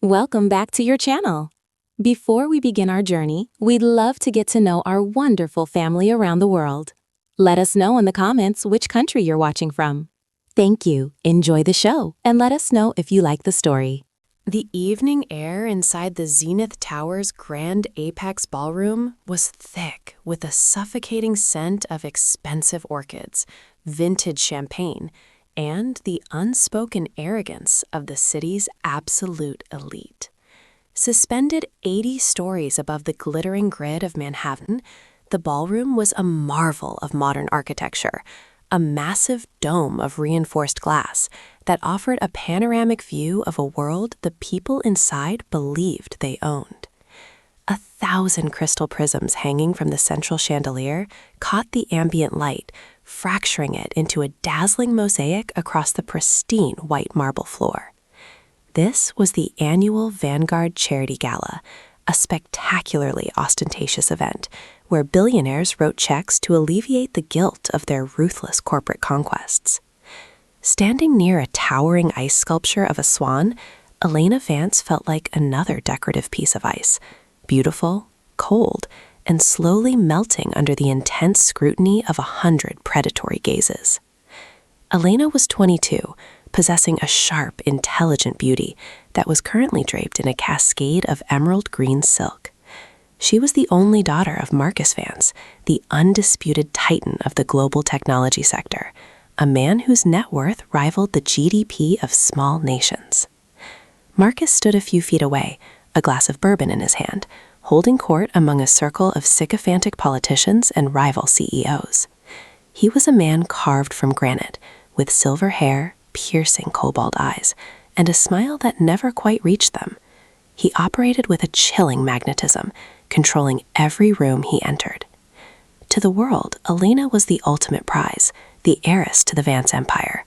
Welcome back to your channel. Before we begin our journey, we'd love to get to know our wonderful family around the world. Let us know in the comments which country you're watching from. Thank you, enjoy the show, and let us know if you like the story. The evening air inside the Zenith Tower's grand Apex ballroom was thick with a suffocating scent of expensive orchids, vintage champagne, and the unspoken arrogance of the city's absolute elite. Suspended 80 stories above the glittering grid of Manhattan, the ballroom was a marvel of modern architecture, a massive dome of reinforced glass that offered a panoramic view of a world the people inside believed they owned. 1,000 crystal prisms hanging from the central chandelier caught the ambient light, fracturing it into a dazzling mosaic across the pristine white marble floor. This was the annual Vanguard Charity Gala, a spectacularly ostentatious event where billionaires wrote checks to alleviate the guilt of their ruthless corporate conquests. Standing near a towering ice sculpture of a swan, Elena Vance felt like another decorative piece of ice, beautiful, cold, and slowly melting under the intense scrutiny of 100 predatory gazes. Elena was 22, possessing a sharp, intelligent beauty that was currently draped in a cascade of emerald green silk. She was the only daughter of Marcus Vance, the undisputed titan of the global technology sector, a man whose net worth rivaled the GDP of small nations. Marcus stood a few feet away, a glass of bourbon in his hand, holding court among a circle of sycophantic politicians and rival CEOs. He was a man carved from granite, with silver hair, piercing cobalt eyes, and a smile that never quite reached them. He operated with a chilling magnetism, controlling every room he entered. To the world, Elena was the ultimate prize, the heiress to the Vance empire.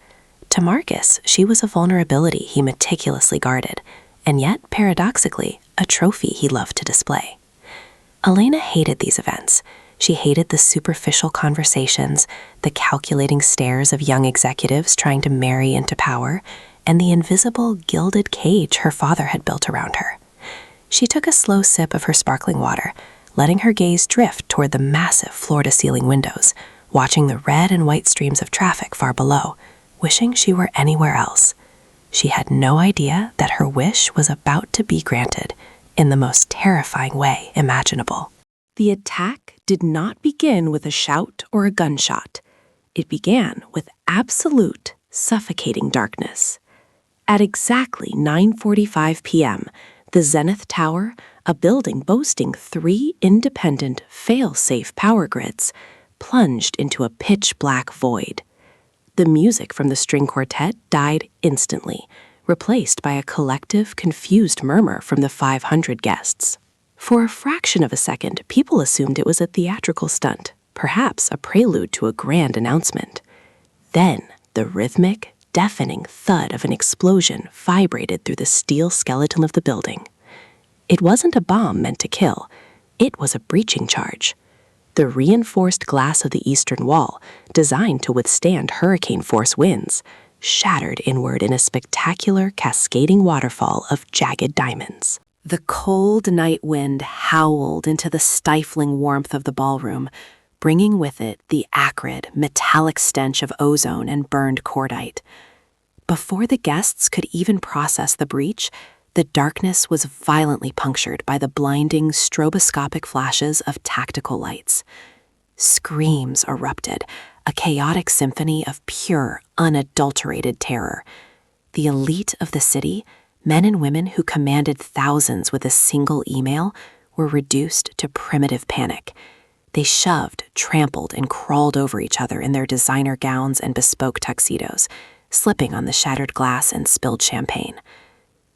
To Marcus, she was a vulnerability he meticulously guarded, and yet, paradoxically, a trophy he loved to display. Elena hated these events. She hated the superficial conversations, the calculating stares of young executives trying to marry into power, and the invisible, gilded cage her father had built around her. She took a slow sip of her sparkling water, letting her gaze drift toward the massive floor-to-ceiling windows, watching the red and white streams of traffic far below, wishing she were anywhere else. She had no idea that her wish was about to be granted in the most terrifying way imaginable. The attack did not begin with a shout or a gunshot. It began with absolute, suffocating darkness. At exactly 9:45 p.m., the Zenith Tower, a building boasting 3 independent, fail-safe power grids, plunged into a pitch-black void. The music from the string quartet died instantly, replaced by a collective, confused murmur from the 500 guests. For a fraction of a second, people assumed it was a theatrical stunt, perhaps a prelude to a grand announcement. Then, the rhythmic, deafening thud of an explosion vibrated through the steel skeleton of the building. It wasn't a bomb meant to kill. It was a breaching charge. The reinforced glass of the eastern wall, designed to withstand hurricane-force winds, shattered inward in a spectacular, cascading waterfall of jagged diamonds. The cold night wind howled into the stifling warmth of the ballroom, bringing with it the acrid, metallic stench of ozone and burned cordite. Before the guests could even process the breach, the darkness was violently punctured by the blinding, stroboscopic flashes of tactical lights. Screams erupted, a chaotic symphony of pure, unadulterated terror. The elite of the city, men and women who commanded thousands with a single email, were reduced to primitive panic. They shoved, trampled, and crawled over each other in their designer gowns and bespoke tuxedos, slipping on the shattered glass and spilled champagne.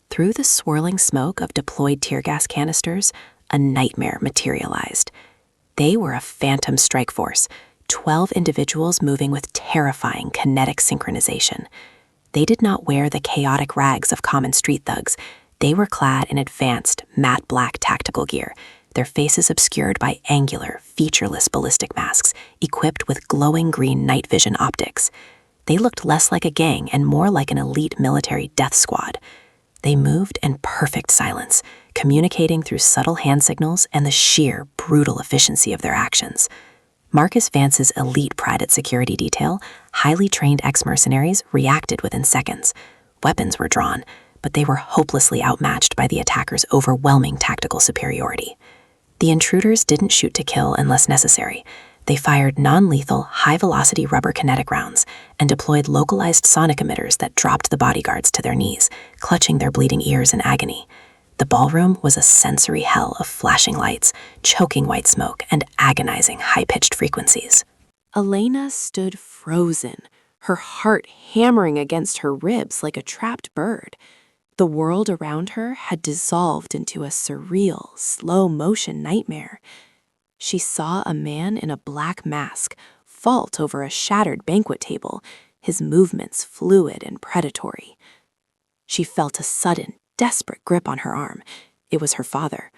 Through the swirling smoke of deployed tear gas canisters, a nightmare materialized. They were a phantom strike force, 12 individuals moving with terrifying kinetic synchronization. They did not wear the chaotic rags of common street thugs. They were clad in advanced, matte black tactical gear, their faces obscured by angular, featureless ballistic masks equipped with glowing green night vision optics. They looked less like a gang and more like an elite military death squad. They moved in perfect silence, communicating through subtle hand signals and the sheer, brutal efficiency of their actions. Marcus Vance's elite private security detail, highly trained ex-mercenaries, reacted within seconds. Weapons were drawn, but they were hopelessly outmatched by the attackers' overwhelming tactical superiority. The intruders didn't shoot to kill unless necessary. They fired non-lethal, high-velocity rubber kinetic rounds and deployed localized sonic emitters that dropped the bodyguards to their knees, clutching their bleeding ears in agony. The ballroom was a sensory hell of flashing lights, choking white smoke, and agonizing high-pitched frequencies. Elena stood frozen, her heart hammering against her ribs like a trapped bird. The world around her had dissolved into a surreal, slow-motion nightmare. She saw a man in a black mask vault over a shattered banquet table, his movements fluid and predatory. She felt a sudden, desperate grip on her arm. It was her father.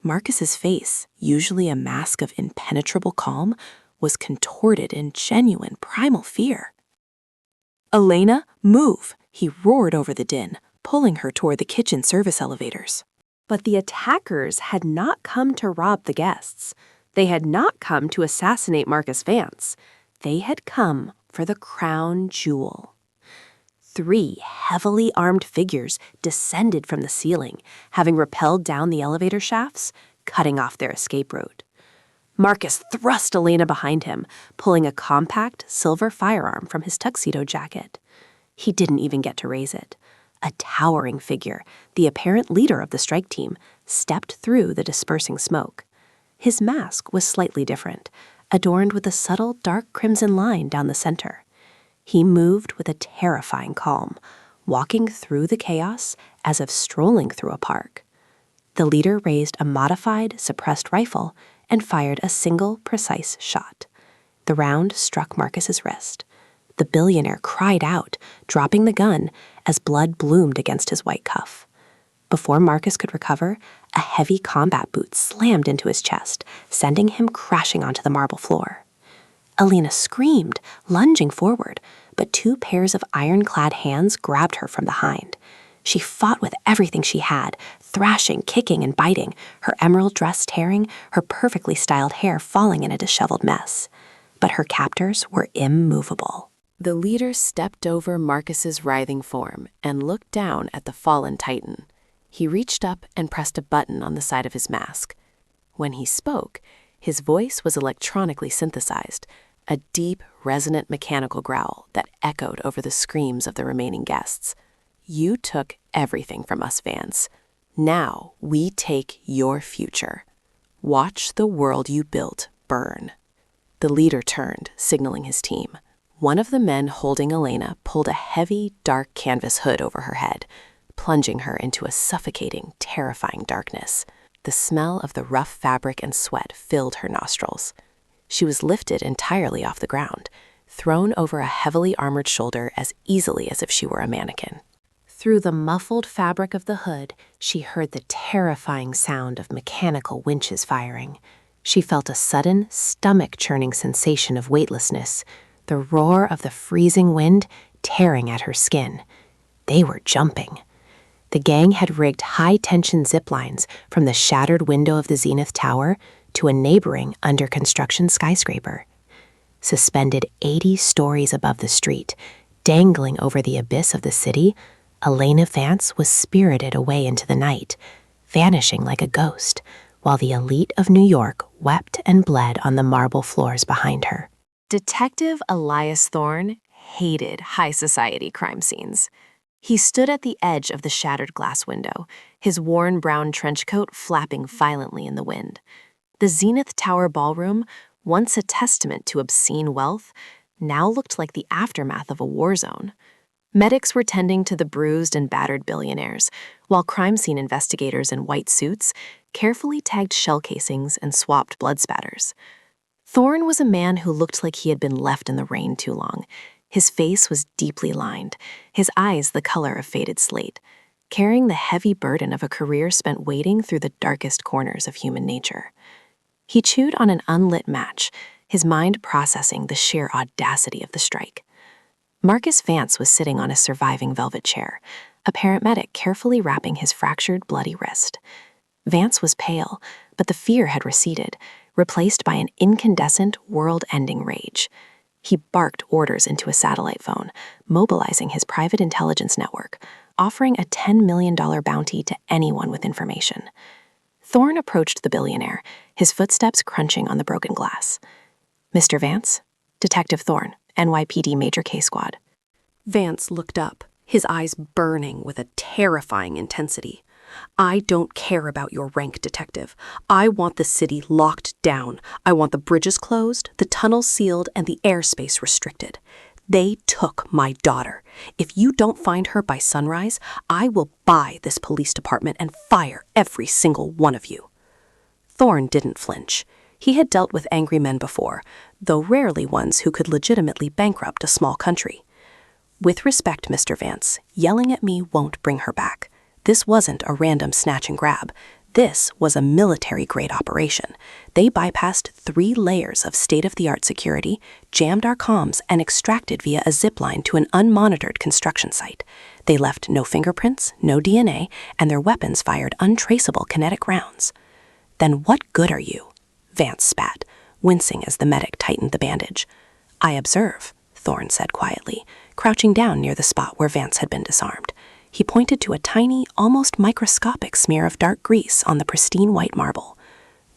Marcus's face, usually a mask of impenetrable calm, was contorted in genuine primal fear. "Elena, move!" he roared over the din, pulling her toward the kitchen service elevators. But the attackers had not come to rob the guests. They had not come to assassinate Marcus Vance. They had come for the crown jewel. 3 heavily armed figures descended from the ceiling, having rappelled down the elevator shafts, cutting off their escape route. Marcus thrust Elena behind him, pulling a compact, silver firearm from his tuxedo jacket. He didn't even get to raise it. A towering figure, the apparent leader of the strike team, stepped through the dispersing smoke. His mask was slightly different, adorned with a subtle dark crimson line down the center. He moved with a terrifying calm, walking through the chaos as if strolling through a park. The leader raised a modified, suppressed rifle and fired a single, precise shot. The round struck Marcus's wrist. The billionaire cried out, dropping the gun as blood bloomed against his white cuff. Before Marcus could recover, a heavy combat boot slammed into his chest, sending him crashing onto the marble floor. Elena screamed, lunging forward, but 2 pairs of iron-clad hands grabbed her from behind. She fought with everything she had, thrashing, kicking, and biting, her emerald dress tearing, her perfectly styled hair falling in a disheveled mess. But her captors were immovable. The leader stepped over Marcus's writhing form and looked down at the fallen titan. He reached up and pressed a button on the side of his mask. When he spoke, his voice was electronically synthesized, a deep, resonant mechanical growl that echoed over the screams of the remaining guests. "You took everything from us, Vance. Now we take your future. Watch the world you built burn." The leader turned, signaling his team. One of the men holding Elena pulled a heavy, dark canvas hood over her head, plunging her into a suffocating, terrifying darkness. The smell of the rough fabric and sweat filled her nostrils. She was lifted entirely off the ground, thrown over a heavily armored shoulder as easily as if she were a mannequin. Through the muffled fabric of the hood, she heard the terrifying sound of mechanical winches firing. She felt a sudden, stomach-churning sensation of weightlessness, the roar of the freezing wind tearing at her skin. They were jumping. The gang had rigged high-tension zip lines from the shattered window of the Zenith Tower to a neighboring under-construction skyscraper. Suspended 80 stories above the street, dangling over the abyss of the city, Elena Vance was spirited away into the night, vanishing like a ghost, while the elite of New York wept and bled on the marble floors behind her. Detective Elias Thorne hated high society crime scenes. He stood at the edge of the shattered glass window, his worn brown trench coat flapping violently in the wind. The Zenith Tower ballroom, once a testament to obscene wealth, now looked like the aftermath of a war zone. Medics were tending to the bruised and battered billionaires, while crime scene investigators in white suits carefully tagged shell casings and swapped blood spatters. Thorne was a man who looked like he had been left in the rain too long. His face was deeply lined, his eyes the color of faded slate, carrying the heavy burden of a career spent wading through the darkest corners of human nature. He chewed on an unlit match, his mind processing the sheer audacity of the strike. Marcus Vance was sitting on a surviving velvet chair, a paramedic carefully wrapping his fractured, bloody wrist. Vance was pale, but the fear had receded, replaced by an incandescent, world-ending rage. He barked orders into a satellite phone, mobilizing his private intelligence network, offering a $10 million bounty to anyone with information. Thorne approached the billionaire, his footsteps crunching on the broken glass. "Mr. Vance? Detective Thorne, NYPD Major K Squad." Vance looked up, his eyes burning with a terrifying intensity. "I don't care about your rank, detective. I want the city locked down. I want the bridges closed, the tunnels sealed, and the airspace restricted. They took my daughter. If you don't find her by sunrise, I will buy this police department and fire every single one of you." Thorne didn't flinch. He had dealt with angry men before, though rarely ones who could legitimately bankrupt a small country. "With respect, Mr. Vance, yelling at me won't bring her back. This wasn't a random snatch and grab. This was a military-grade operation. They bypassed 3 layers of state-of-the-art security, jammed our comms, and extracted via a zipline to an unmonitored construction site. They left no fingerprints, no DNA, and their weapons fired untraceable kinetic rounds." "Then what good are you?" Vance spat, wincing as the medic tightened the bandage. "I observe," Thorne said quietly, crouching down near the spot where Vance had been disarmed. He pointed to a tiny, almost microscopic smear of dark grease on the pristine white marble.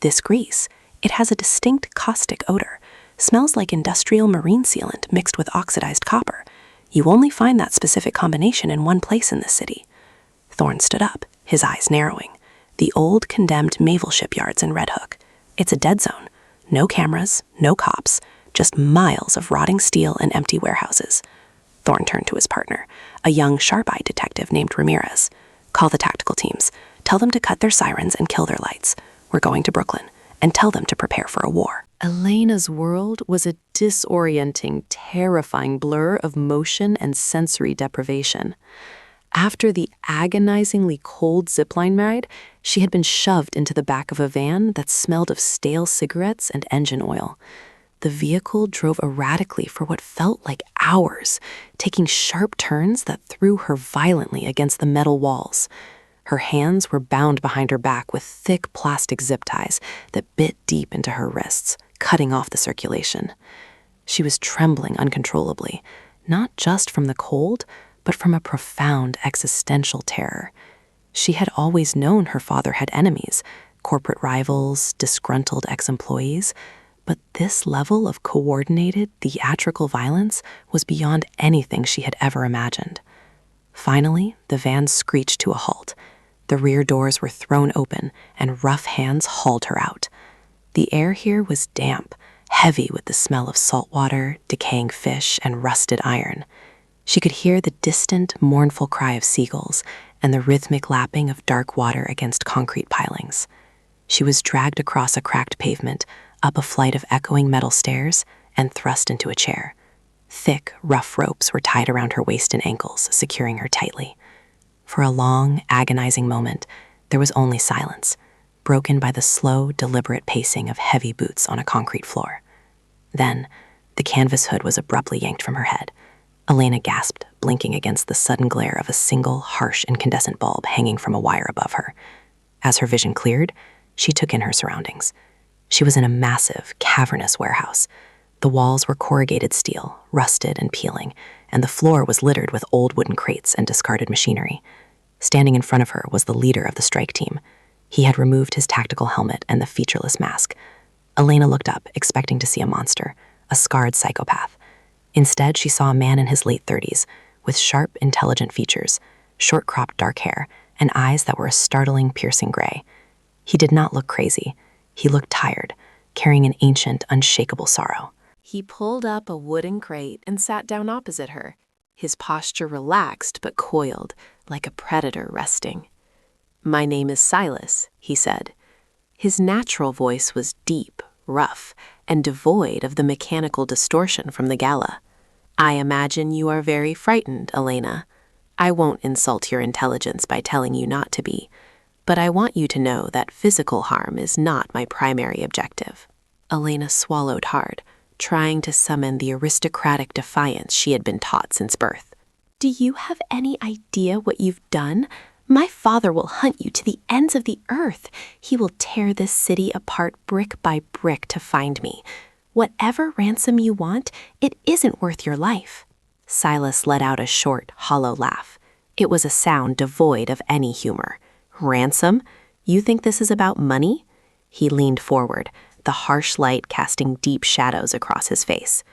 "This grease, it has a distinct caustic odor, smells like industrial marine sealant mixed with oxidized copper. You only find that specific combination in one place in this city." Thorne stood up, his eyes narrowing. "The old condemned naval shipyards in Red Hook. It's a dead zone. No cameras, no cops, just miles of rotting steel and empty warehouses." Thorne turned to his partner, a young, sharp-eyed detective named Ramirez. "Call the tactical teams. Tell them to cut their sirens and kill their lights. We're going to Brooklyn. And tell them to prepare for a war." Elena's world was a disorienting, terrifying blur of motion and sensory deprivation. After the agonizingly cold zipline ride, she had been shoved into the back of a van that smelled of stale cigarettes and engine oil. The vehicle drove erratically for what felt like hours, taking sharp turns that threw her violently against the metal walls. Her hands were bound behind her back with thick plastic zip ties that bit deep into her wrists, cutting off the circulation. She was trembling uncontrollably, not just from the cold, but from a profound existential terror. She had always known her father had enemies, corporate rivals, disgruntled ex-employees, but this level of coordinated, theatrical violence was beyond anything she had ever imagined. Finally, the van screeched to a halt. The rear doors were thrown open, and rough hands hauled her out. The air here was damp, heavy with the smell of salt water, decaying fish, and rusted iron. She could hear the distant, mournful cry of seagulls and the rhythmic lapping of dark water against concrete pilings. She was dragged across a cracked pavement, up a flight of echoing metal stairs, and thrust into a chair. Thick, rough ropes were tied around her waist and ankles, securing her tightly. For a long, agonizing moment, there was only silence, broken by the slow, deliberate pacing of heavy boots on a concrete floor. Then, the canvas hood was abruptly yanked from her head. Elena gasped, blinking against the sudden glare of a single, harsh, incandescent bulb hanging from a wire above her. As her vision cleared, she took in her surroundings. She was in a massive, cavernous warehouse. The walls were corrugated steel, rusted and peeling, and the floor was littered with old wooden crates and discarded machinery. Standing in front of her was the leader of the strike team. He had removed his tactical helmet and the featureless mask. Elena looked up, expecting to see a monster, a scarred psychopath. Instead, she saw a man in his late 30s, with sharp, intelligent features, short-cropped dark hair, and eyes that were a startling, piercing gray. He did not look crazy. He looked tired, carrying an ancient, unshakable sorrow. He pulled up a wooden crate and sat down opposite her, his posture relaxed but coiled, like a predator resting. "My name is Silas," he said. His natural voice was deep, rough, and devoid of the mechanical distortion from the gala. "I imagine you are very frightened, Elena. I won't insult your intelligence by telling you not to be, but I want you to know that physical harm is not my primary objective." Elena swallowed hard, trying to summon the aristocratic defiance she had been taught since birth. Do you have any idea what you've done? My father will hunt you to the ends of the earth. He will tear this city apart brick by brick to find me. Whatever ransom you want, it isn't worth your life." Silas let out a short, hollow laugh. It was a sound devoid of any humor. "Ransom? You think this is about money?" He leaned forward, the harsh light casting deep shadows across his face.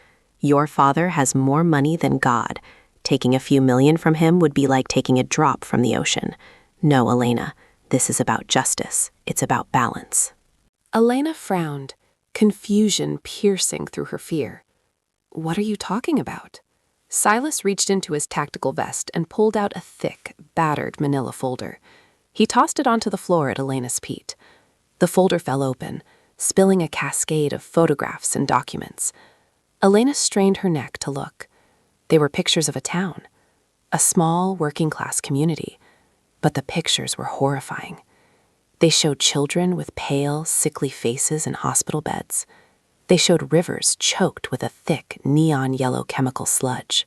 "Your father has more money than God. Taking a few million from him would be like taking a drop from the ocean. No, Elena, this is about justice. It's about balance." Elena frowned, confusion piercing through her fear. "What are you talking about?" Silas reached into his tactical vest and pulled out a thick, battered manila folder. He tossed it onto the floor at Elena's feet. The folder fell open, spilling a cascade of photographs and documents. Elena strained her neck to look. They were pictures of a town, a small working-class community, but the pictures were horrifying. They showed children with pale, sickly faces in hospital beds. They showed rivers choked with a thick, neon yellow chemical sludge.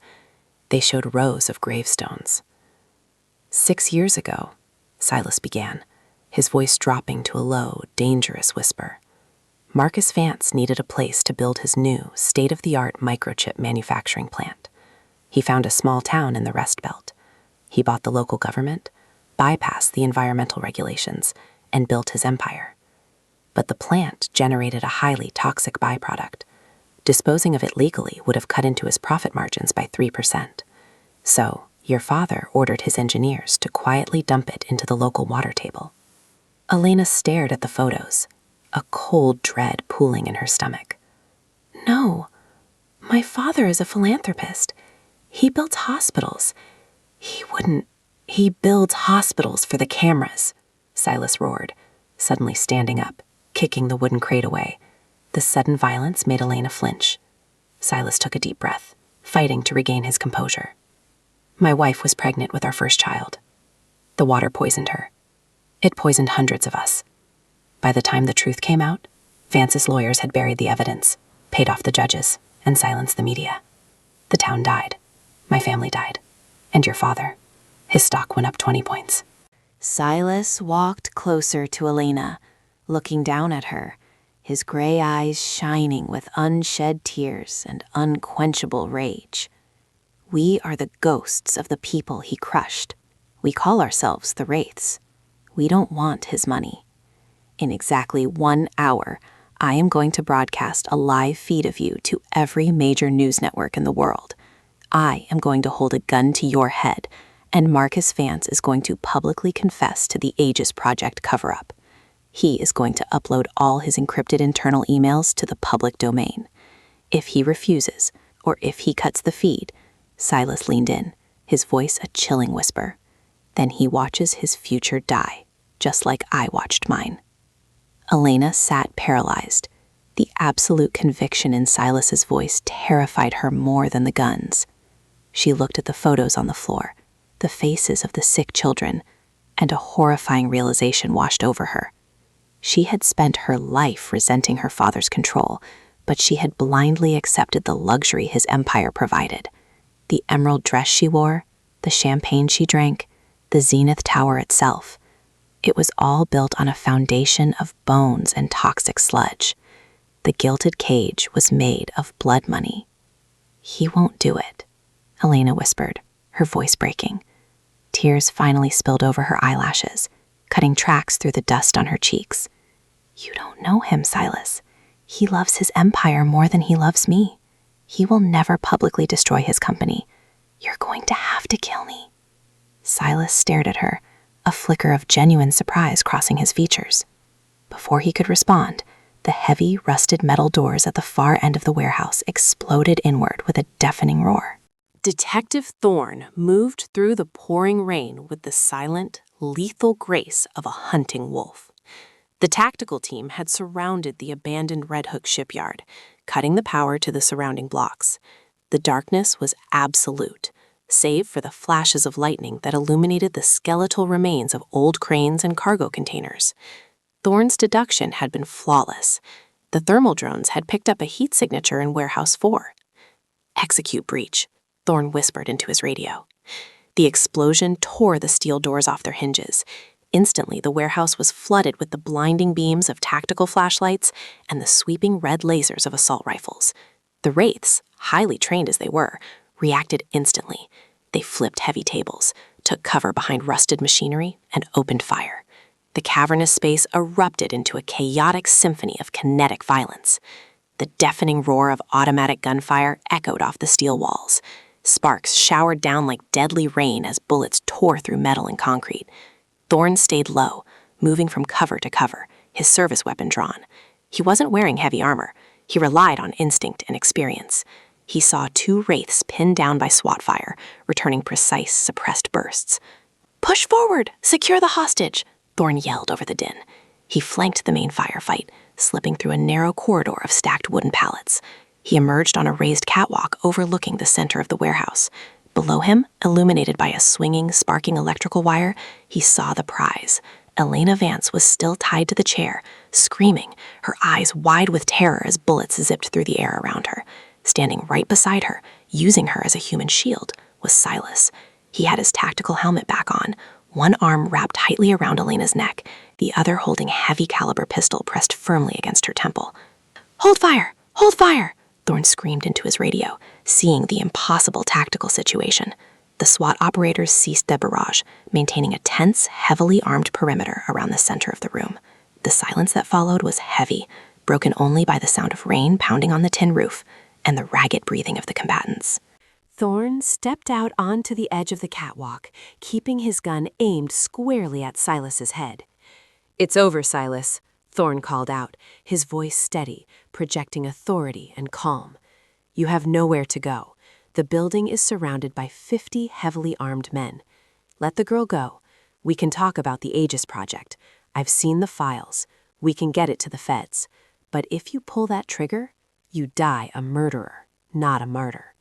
They showed rows of gravestones. 6 years ago, Silas began, his voice dropping to a low, dangerous whisper. Marcus Vance needed a place to build his new, state-of-the-art microchip manufacturing plant. He found a small town in the Rust Belt. He bought the local government, bypassed the environmental regulations, and built his empire. But the plant generated a highly toxic byproduct. Disposing of it legally would have cut into his profit margins by 3%. So, your father ordered his engineers to quietly dump it into the local water table. Elena stared at the photos, a cold dread pooling in her stomach. "No, my father is a philanthropist. He builds hospitals. He builds hospitals for the cameras," Silas roared, suddenly standing up, kicking the wooden crate away. The sudden violence made Elena flinch. Silas took a deep breath, fighting to regain his composure. "My wife was pregnant with our first child. The water poisoned her. It poisoned hundreds of us. By the time the truth came out, Vance's lawyers had buried the evidence, paid off the judges, and silenced the media. The town died. My family died. And your father. His stock went up 20 points. Silas walked closer to Elena, looking down at her, his gray eyes shining with unshed tears and unquenchable rage. "We are the ghosts of the people he crushed. We call ourselves the Wraiths. We don't want his money. In exactly 1 hour, I am going to broadcast a live feed of you to every major news network in the world. I am going to hold a gun to your head, and Marcus Vance is going to publicly confess to the Aegis Project cover-up. He is going to upload all his encrypted internal emails to the public domain. If he refuses, or if he cuts the feed," Silas leaned in, his voice a chilling whisper, "then he watches his future die, just like I watched mine." Elena sat paralyzed. The absolute conviction in Silas's voice terrified her more than the guns. She looked at the photos on the floor, the faces of the sick children, and a horrifying realization washed over her. She had spent her life resenting her father's control, but she had blindly accepted the luxury his empire provided. The emerald dress she wore, the champagne she drank, the Zenith Tower itself. It was all built on a foundation of bones and toxic sludge. The gilded cage was made of blood money. "He won't do it," Elena whispered, her voice breaking. Tears finally spilled over her eyelashes, cutting tracks through the dust on her cheeks. "You don't know him, Silas. He loves his empire more than he loves me. He will never publicly destroy his company. You're going to have to kill me." Silas stared at her, a flicker of genuine surprise crossing his features. Before he could respond, the heavy, rusted metal doors at the far end of the warehouse exploded inward with a deafening roar. Detective Thorne moved through the pouring rain with the silent, lethal grace of a hunting wolf. The tactical team had surrounded the abandoned Red Hook shipyard, cutting the power to the surrounding blocks. The darkness was absolute, save for the flashes of lightning that illuminated the skeletal remains of old cranes and cargo containers. Thorne's deduction had been flawless. The thermal drones had picked up a heat signature in Warehouse 4. "Execute breach," Thorne whispered into his radio. The explosion tore the steel doors off their hinges. Instantly, the warehouse was flooded with the blinding beams of tactical flashlights and the sweeping red lasers of assault rifles. The wraiths, highly trained as they were, reacted instantly. They flipped heavy tables, took cover behind rusted machinery, and opened fire. The cavernous space erupted into a chaotic symphony of kinetic violence. The deafening roar of automatic gunfire echoed off the steel walls. Sparks showered down like deadly rain as bullets tore through metal and concrete. Thorne stayed low, moving from cover to cover, his service weapon drawn. He wasn't wearing heavy armor. He relied on instinct and experience. He saw 2 wraiths pinned down by SWAT fire, returning precise, suppressed bursts. "Push forward! Secure the hostage!" Thorne yelled over the din. He flanked the main firefight, slipping through a narrow corridor of stacked wooden pallets. He emerged on a raised catwalk overlooking the center of the warehouse. Below him, illuminated by a swinging, sparking electrical wire, he saw the prize. Elena Vance was still tied to the chair, screaming, her eyes wide with terror as bullets zipped through the air around her. Standing right beside her, using her as a human shield, was Silas. He had his tactical helmet back on, one arm wrapped tightly around Elena's neck, the other holding a heavy-caliber pistol pressed firmly against her temple. "Hold fire! Hold fire!" Thorne screamed into his radio, seeing the impossible tactical situation. The SWAT operators ceased their barrage, maintaining a tense, heavily armed perimeter around the center of the room. The silence that followed was heavy, broken only by the sound of rain pounding on the tin roof and the ragged breathing of the combatants. Thorne stepped out onto the edge of the catwalk, keeping his gun aimed squarely at Silas's head. "It's over, Silas," Thorne called out, his voice steady, projecting authority and calm. "You have nowhere to go. The building is surrounded by 50 heavily armed men. Let the girl go. We can talk about the Aegis project. I've seen the files. We can get it to the feds. But if you pull that trigger, you die a murderer, not a martyr."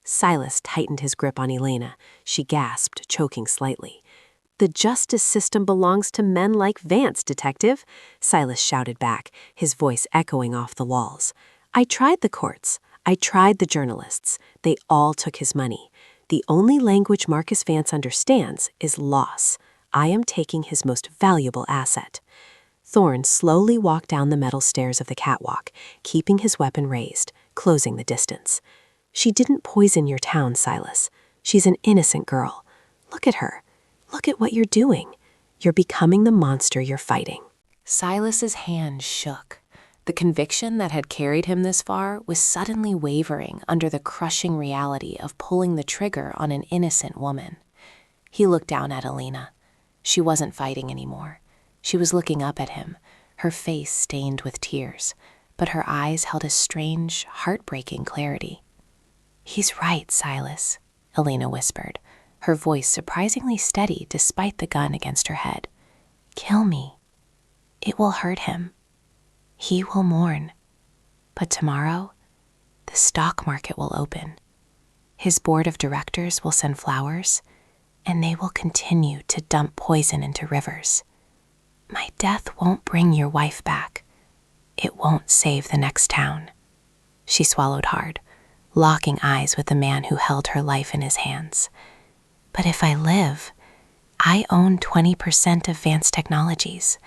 Silas tightened his grip on Elena. She gasped, choking slightly. "The justice system belongs to men like Vance, Detective," Silas shouted back, his voice echoing off the walls. "I tried the courts. I tried the journalists. They all took his money. The only language Marcus Vance understands is loss. I am taking his most valuable asset." Thorne slowly walked down the metal stairs of the catwalk, keeping his weapon raised, closing the distance. "She didn't poison your town, Silas. She's an innocent girl. Look at her. Look at what you're doing. You're becoming the monster you're fighting." Silas's hand shook. The conviction that had carried him this far was suddenly wavering under the crushing reality of pulling the trigger on an innocent woman. He looked down at Elena. She wasn't fighting anymore. She was looking up at him, her face stained with tears, but her eyes held a strange, heartbreaking clarity. "He's right, Silas," Elena whispered, her voice surprisingly steady despite the gun against her head. "Kill me. It will hurt him. He will mourn. But tomorrow, the stock market will open. His board of directors will send flowers, and they will continue to dump poison into rivers. My death won't bring your wife back. It won't save the next town." She swallowed hard, locking eyes with the man who held her life in his hands. "But if I live, I own 20% of Vance Technologies.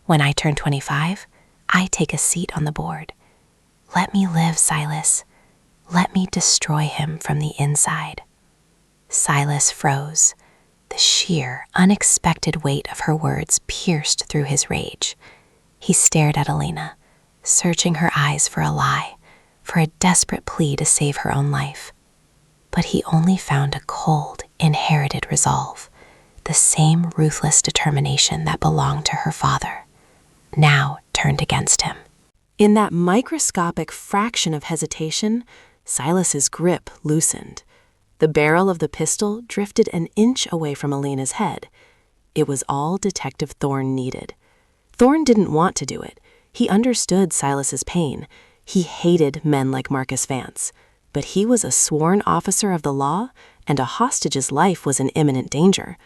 When I turn 25, I take a seat on the board. Let me live, Silas. Let me destroy him from the inside." Silas froze. The sheer, unexpected weight of her words pierced through his rage. He stared at Elena, searching her eyes for a lie, for a desperate plea to save her own life. But he only found a cold, inherited resolve, the same ruthless determination that belonged to her father, now turned against him. In that microscopic fraction of hesitation, Silas's grip loosened. The barrel of the pistol drifted an inch away from Elena's head. It was all Detective Thorne needed. Thorne didn't want to do it. He understood Silas's pain. He hated men like Marcus Vance. But he was a sworn officer of the law, and a hostage's life was in imminent danger.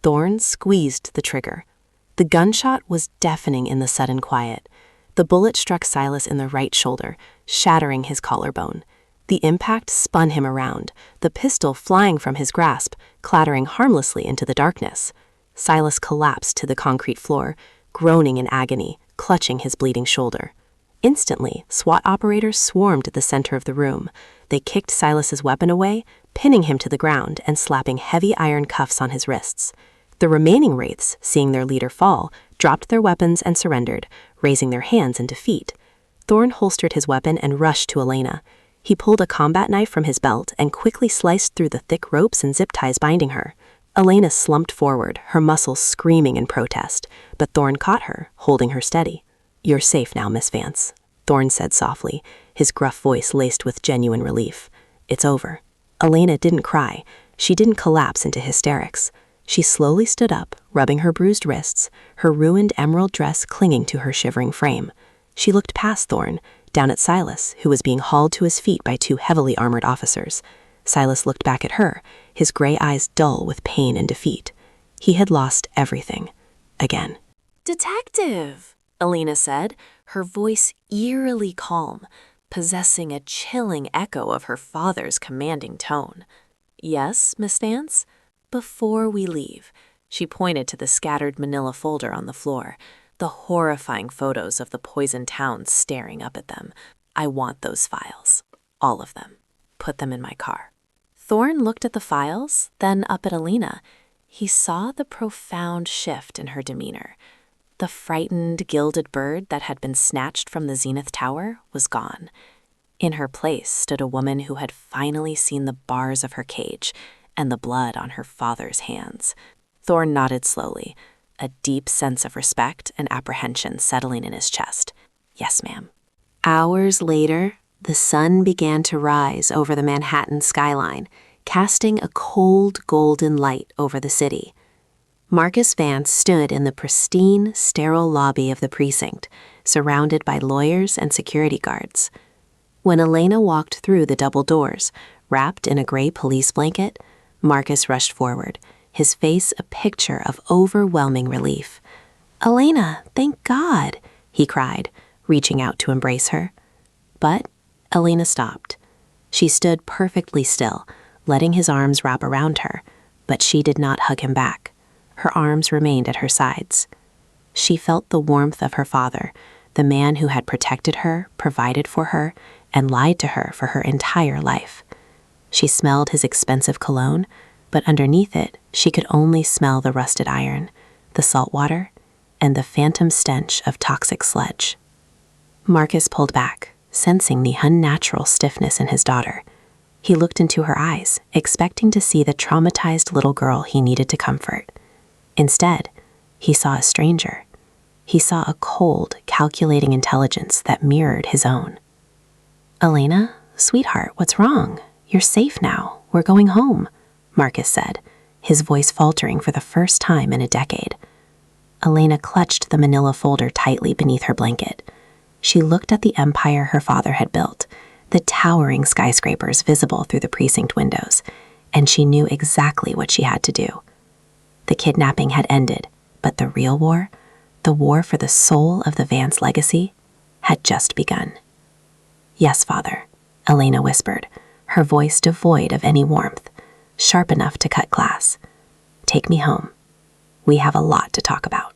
Thorne squeezed the trigger. The gunshot was deafening in the sudden quiet. The bullet struck Silas in the right shoulder, shattering his collarbone. The impact spun him around, the pistol flying from his grasp, clattering harmlessly into the darkness. Silas collapsed to the concrete floor, groaning in agony, clutching his bleeding shoulder. Instantly, SWAT operators swarmed at the center of the room. They kicked Silas's weapon away, pinning him to the ground and slapping heavy iron cuffs on his wrists. The remaining wraiths, seeing their leader fall, dropped their weapons and surrendered, raising their hands in defeat. Thorne holstered his weapon and rushed to Elena. He pulled a combat knife from his belt and quickly sliced through the thick ropes and zip ties binding her. Elena slumped forward, her muscles screaming in protest, but Thorne caught her, holding her steady. "You're safe now, Miss Vance," Thorne said softly, his gruff voice laced with genuine relief. "It's over." Elena didn't cry. She didn't collapse into hysterics. She slowly stood up, rubbing her bruised wrists, her ruined emerald dress clinging to her shivering frame. She looked past Thorne, down at Silas, who was being hauled to his feet by two heavily armored officers. Silas looked back at her, his gray eyes dull with pain and defeat. He had lost everything. Again. "Detective," Elena said, her voice eerily calm, possessing a chilling echo of her father's commanding tone. "Yes, Miss Vance? Before we leave," she pointed to the scattered manila folder on the floor, the horrifying photos of the poisoned town staring up at them. "I want those files. All of them. Put them in my car." Thorne looked at the files, then up at Elena. He saw the profound shift in her demeanor. The frightened, gilded bird that had been snatched from the Zenith Tower was gone. In her place stood a woman who had finally seen the bars of her cage and the blood on her father's hands. Thorne nodded slowly, a deep sense of respect and apprehension settling in his chest. "Yes, ma'am." Hours later, the sun began to rise over the Manhattan skyline, casting a cold, golden light over the city. Marcus Vance stood in the pristine, sterile lobby of the precinct, surrounded by lawyers and security guards. When Elena walked through the double doors, wrapped in a gray police blanket, Marcus rushed forward, his face a picture of overwhelming relief. "Elena, thank God," he cried, reaching out to embrace her. But Elena stopped. She stood perfectly still, letting his arms wrap around her, but she did not hug him back. Her arms remained at her sides. She felt the warmth of her father, the man who had protected her, provided for her, and lied to her for her entire life. She smelled his expensive cologne, but underneath it, she could only smell the rusted iron, the salt water, and the phantom stench of toxic sludge. Marcus pulled back, sensing the unnatural stiffness in his daughter. He looked into her eyes, expecting to see the traumatized little girl he needed to comfort. Instead, he saw a stranger. He saw a cold, calculating intelligence that mirrored his own. "Elena, sweetheart, what's wrong? You're safe now. We're going home," Marcus said, his voice faltering for the first time in a decade. Elena clutched the manila folder tightly beneath her blanket. She looked at the empire her father had built, the towering skyscrapers visible through the precinct windows, and she knew exactly what she had to do. The kidnapping had ended, but the real war, the war for the soul of the Vance legacy, had just begun. "Yes, Father," Elena whispered, her voice devoid of any warmth, sharp enough to cut glass. "Take me home. We have a lot to talk about."